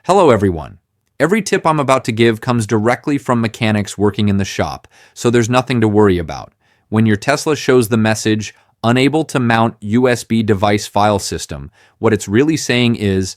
Hello everyone. Every tip I'm about to give comes directly from mechanics working in the shop, so there's nothing to worry about. When your Tesla shows the message, unable to mount USB device file system, what it's really saying is,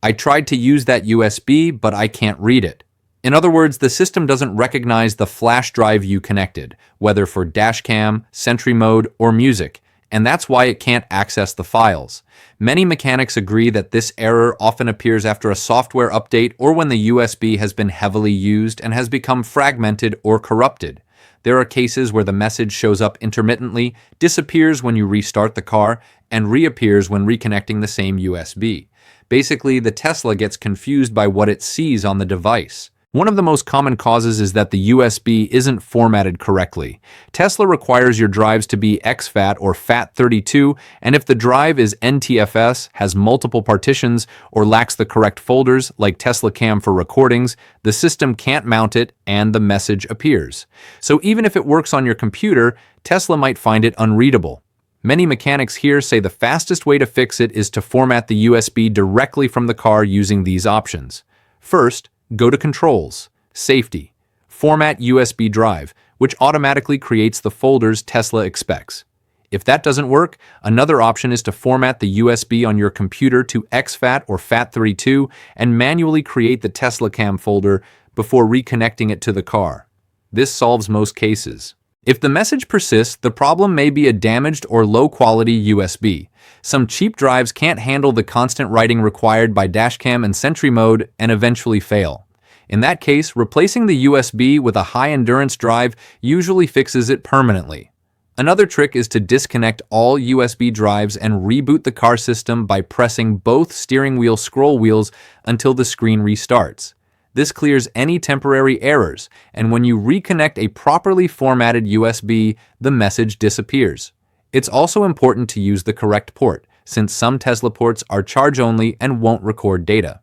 I tried to use that USB, but I can't read it. In other words, the system doesn't recognize the flash drive you connected, whether for dashcam, Sentry mode, or music, and that's why it can't access the files. Many mechanics agree that this error often appears after a software update or when the USB has been heavily used and has become fragmented or corrupted. There are cases where the message shows up intermittently, disappears when you restart the car, and reappears when reconnecting the same USB. Basically, the Tesla gets confused by what it sees on the device. One of the most common causes is that the USB isn't formatted correctly. Tesla requires your drives to be exFAT or FAT32, and if the drive is NTFS, has multiple partitions, or lacks the correct folders, like Tesla Cam for recordings, the system can't mount it and the message appears. So even if it works on your computer, Tesla might find it unreadable. Many mechanics here say the fastest way to fix it is to format the USB directly from the car using these options. First, go to Controls, Safety, Format USB Drive, which automatically creates the folders Tesla expects. If that doesn't work, another option is to format the USB on your computer to exFAT or FAT32 and manually create the Tesla Cam folder before reconnecting it to the car. This solves most cases. If the message persists, the problem may be a damaged or low-quality USB. Some cheap drives can't handle the constant writing required by dashcam and Sentry mode and eventually fail. In that case, replacing the USB with a high-endurance drive usually fixes it permanently. Another trick is to disconnect all USB drives and reboot the car system by pressing both steering wheel scroll wheels until the screen restarts. This clears any temporary errors, and when you reconnect a properly formatted USB, the message disappears. It's also important to use the correct port, since some Tesla ports are charge-only and won't record data.